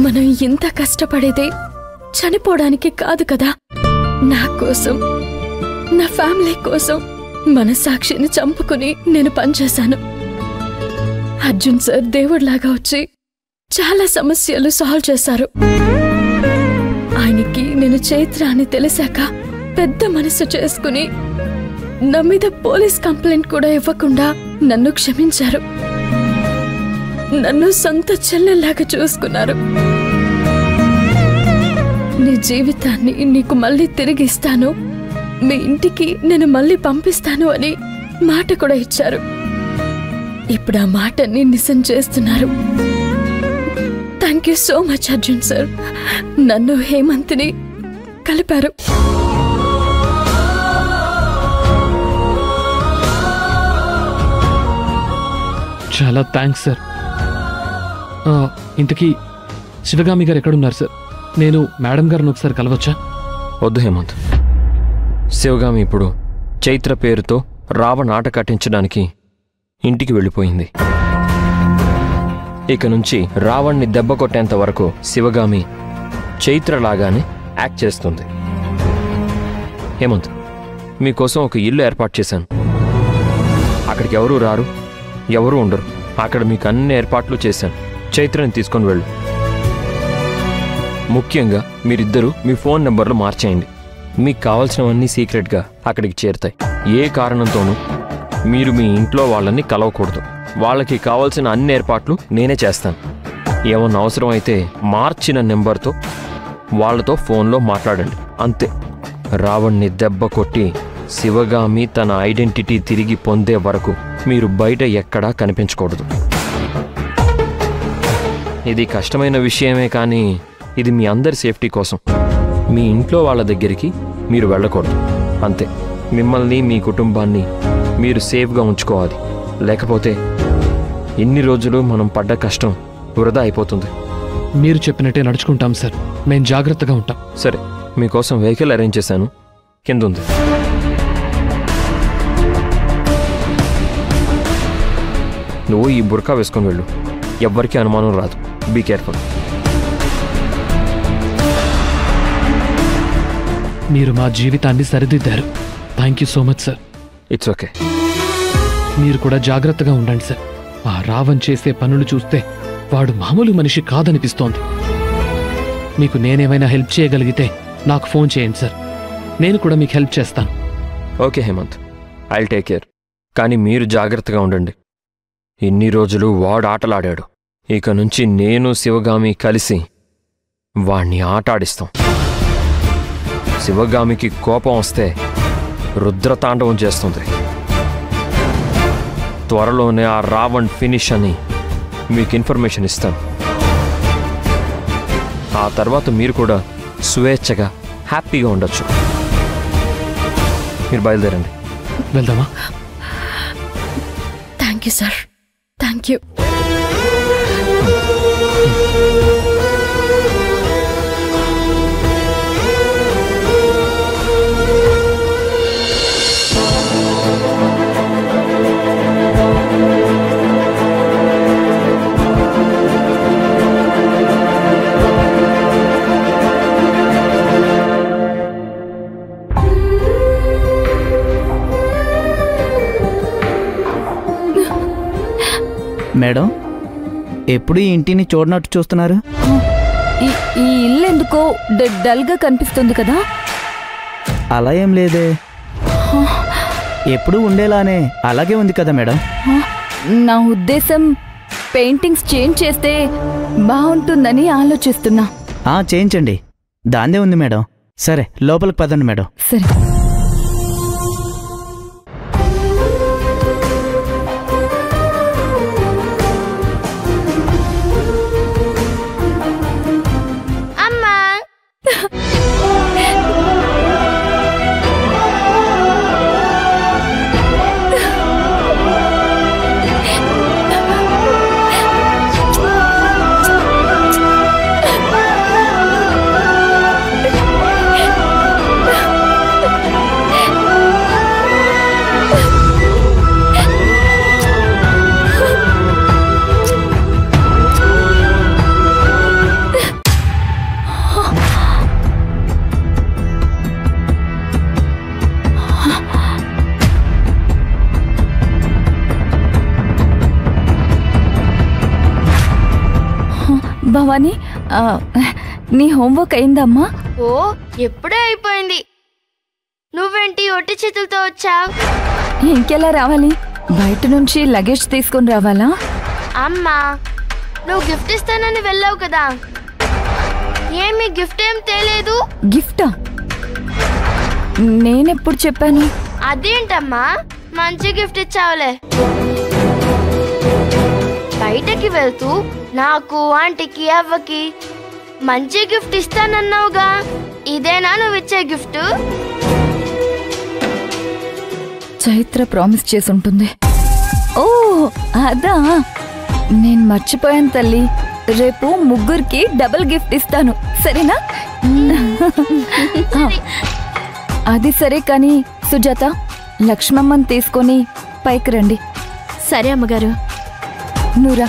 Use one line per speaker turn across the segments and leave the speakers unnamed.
మనం ఇంత కష్టపడేదే చనిపోవడానికి కాదు కదా, నా కోసం, నా ఫ్యామిలీ కోసం మనసాక్షిని చంపుకుని నేను పనిచేశాను. అర్జున్ సార్ దేవుడిలాగా వచ్చి చాలా సమస్యలు సాల్వ్ చేశారు. ఆయనకి నేను చైత్ర అని తెలిసాక పెద్ద మనసు చేసుకుని నా మీద పోలీస్ కంప్లైంట్ కూడా ఇవ్వకుండా నన్ను క్షమించారు. నన్ను సొంత చెల్లెల్లాగా చూసుకున్నారు. నీ జీవితాన్ని నీకు మళ్ళీ తిరిగిస్తాను, మీ ఇంటికి నేను మళ్ళీ పంపిస్తాను అని మాట కూడా ఇచ్చారు. ఇప్పుడు ఆ మాటని నిజం చేస్తున్నారు. Thank you so much Arjun sir. నన్ను హేమంత్ని కలిపారు.
చాలా థ్యాంక్స్ సార్. ఇంతకీ శివగామి గారు ఎక్కడున్నారు సార్? నేను మేడం గారిని ఒకసారి కలవచ్చా?
వద్దు హేమంత్, శివగామి ఇప్పుడు చైత్ర పేరుతో రావణ్ ఆట కట్టించడానికి ఇంటికి వెళ్ళిపోయింది. ఇక నుంచి రావణ్ణి దెబ్బ కొట్టేంత వరకు శివగామి చైత్రలాగానే యాక్ట్ చేస్తుంది. హేమంత్, మీకోసం ఒక ఇల్లు ఏర్పాటు చేశాను. అక్కడికి ఎవరూ రారు, ఎవరూ ఉండరు. అక్కడ మీకు అన్ని ఏర్పాట్లు చేశాను. చైత్రని తీసుకొని వెళ్ళు. ముఖ్యంగా మీరిద్దరూ మీ ఫోన్ నెంబర్లు మార్చేయండి. మీకు కావాల్సినవన్నీ సీక్రెట్గా అక్కడికి చేరుతాయి. ఏ కారణంతోనూ మీరు మీ ఇంట్లో వాళ్ళని కలవకూడదు. వాళ్ళకి కావాల్సిన అన్ని ఏర్పాట్లు నేనే చేస్తాను. ఏమన్నా అవసరం అయితే మార్చిన నెంబర్తో వాళ్ళతో ఫోన్లో మాట్లాడండి, అంతే. రావణ్ణి దెబ్బ కొట్టి శివగామి తన ఐడెంటిటీ తిరిగి పొందే వరకు మీరు బయట ఎక్కడా కనిపించకూడదు. ఇది కష్టమైన విషయమే, కానీ ఇది మీ అందరి సేఫ్టీ కోసం. మీ ఇంట్లో వాళ్ళ దగ్గరికి మీరు వెళ్ళకూడదు, అంతే. మిమ్మల్ని, మీ కుటుంబాన్ని మీరు సేఫ్గా ఉంచుకోవాలి. లేకపోతే ఇన్ని రోజులు మనం పడ్డ కష్టం వృధా అయిపోతుంది.
మీరు చెప్పినట్టే నడుచుకుంటాం సార్. మేము జాగ్రత్తగా ఉంటాం.
సరే, మీకోసం వెహికల్ అరేంజ్ చేశాను, కింద ఉంది. నువ్వు ఈ బుర్కా వేసుకొని వెళ్ళు. ఎవ్వరికీ అనుమానం రాదు. Be careful.
మీరు మా జీవితాన్ని సరిదిద్దారు. Thank you so much sir.
It's okay.
మీరు కూడా జాగ్రత్తగా ఉండండి సార్. ఆ రావణ్ చేసే పనులు చూస్తే వాడు మామూలు మనిషి కాదనిపిస్తోంది. మీకు నేనేమైనా హెల్ప్ చేయగలిగితే నాకు ఫోన్ చేయండి సార్. నేను కూడా మీకు హెల్ప్ చేస్తాను.
Okay Hemant, I'll take care. కానీ మీరు జాగ్రత్తగా ఉండండి. ఇన్ని రోజులు వాడు ఆటలాడాడు. ఇక నుంచి నేను శివగామి కలిసి వాణ్ణి ఆటాడిస్తాం. శివగామికి కోపం వస్తే రుద్రతాండవం చేస్తుంది. త్వరలోనే ఆ రావణ్ ఫినిష్ అని మీకు ఇన్ఫర్మేషన్ ఇస్తాను. ఆ తర్వాత మీరు కూడా స్వేచ్ఛగా హ్యాపీగా ఉండొచ్చు. మీరు బయలుదేరండి.
వెళ్దామా?
Thank you sir. Thank you.
Madam, ఎప్పుడు ఈ ఇంటిని చూడనట్టు చూస్తున్నారు?
ఈ ఇల్లు ఎందుకో డల్గా కనిపిస్తుంది కదా?
అలా ఏం లేదే, ఎప్పుడు ఉండేలానే అలాగే ఉంది కదా మేడం.
నా ఉద్దేశం పెయింటింగ్స్ చేంజ్ చేస్తే బాగుంటుందని ఆలోచిస్తున్నా.
చేయించండి, దాందే ఉంది మేడం. సరే, లోపలికి పదండి మేడం.
సరే. భవానీ, నీ హోంవర్క్ అయిందమ్మా?
ఓ ఎప్పుడే అయిపోయింది. నువ్వేంటి ఒట్టి చేతులతో వచ్చావు?
ఇంకెలా రావాలి? బయట నుంచి లగేజ్ తీసుకొని రావాలా?
అమ్మా, నువ్వు గిఫ్ట్ ఇస్తానని వెళ్ళావు కదా, ఏమి గిఫ్ట్ ఏం తేలేదు?
గిఫ్టా? నేనెప్పుడు చెప్పాను?
అదేంటమ్మా, మంచి గిఫ్ట్ ఇచ్చావులే. బయటకి వెళ్తూ నాకు, ఆంటీకి, అవ్వకి మంచి గిఫ్ట్ ఇస్తానన్నావుగా, ఇదేనా నువ్వు ఇచ్చే గిఫ్ట్?
చైత్ర ప్రామిస్ చేసుంటుంది. ఓ అదా, నేను మర్చిపోయాను తల్లి. రేపు ముగ్గురికి డబుల్ గిఫ్ట్ ఇస్తాను, సరేనా? అది సరే, కానీ సుజాత, లక్ష్మమ్మని తీసుకొని పైకి రండి.
సరే అమ్మగారు.
నూరా,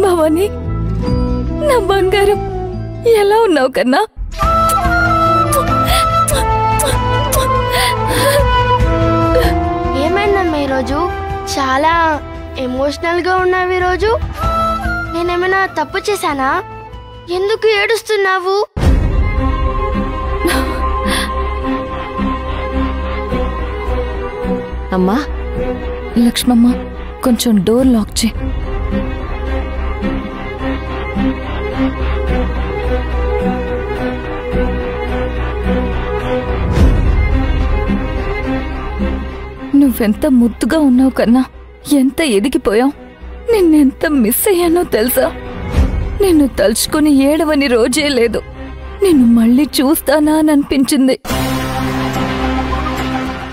భవానీ, నా బంగారం, ఎలా ఉన్నావు కన్నా?
ఏమైందమ్మా ఈరోజు చాలా ఎమోషనల్ గా ఉన్నావు? ఈరోజు నేనేమైనా తప్పు చేశానా? ఎందుకు ఏడుస్తున్నావు?
అమ్మా లక్ష్మమ్మ, కొంచెం డోర్ లాక్ చే. నువ్వెంత ముద్దుగా ఉన్నావు కన్నా, ఎంత ఎదిగిపోయావు. నిన్నెంత మిస్ అయ్యానో తెలుసా? నిన్ను తలుచుకుని ఏడవని రోజే లేదు. నిన్ను మళ్ళీ చూస్తానా అని అనిపించింది.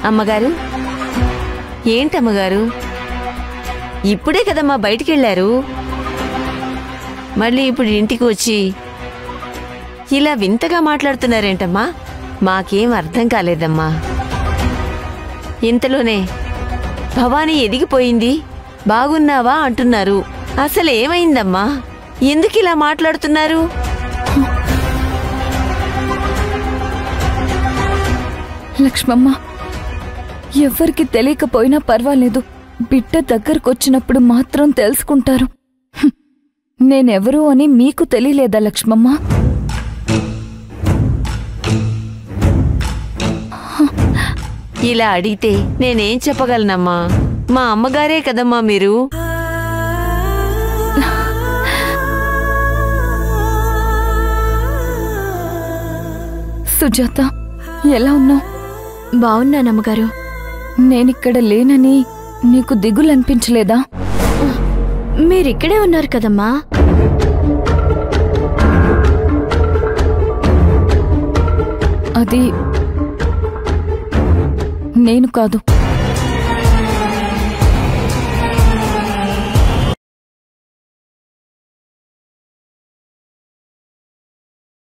అమ్మగారు, ఏంటమ్మగారు, ఇప్పుడే కదమ్మా బయటికెళ్ళారు, మళ్ళీ ఇప్పుడు ఇంటికి వచ్చి ఇలా వింతగా మాట్లాడుతున్నారేంటమ్మా? మాకేం అర్థం కాలేదమ్మా. ఇంతలోనే భవానీ ఎదిగిపోయింది, బాగున్నావా అంటున్నారు. అసలు ఏమైందమ్మా? ఎందుకు ఇలా మాట్లాడుతున్నారు?
లక్ష్మమ్మ, ఎవ్వరికి తెలియకపోయినా పర్వాలేదు, బిడ్డ దగ్గరకొచ్చినప్పుడు మాత్రం తెలుసుకుంటారు. నేనెవరు అని మీకు తెలియలేదా లక్ష్మమ్మ?
ఇలా అడిగితే నేనేం చెప్పగలనమ్మా? మా అమ్మగారే కదమ్మా మీరు.
సుజాత, ఎలా ఉన్నావు?
బాగున్నానమ్మగారు.
నేనిక్కడ లేనని నీకు దిగులు అనిపించలేదా?
మీరిక్కడే ఉన్నారు కదమ్మా.
అది నేను కాదు.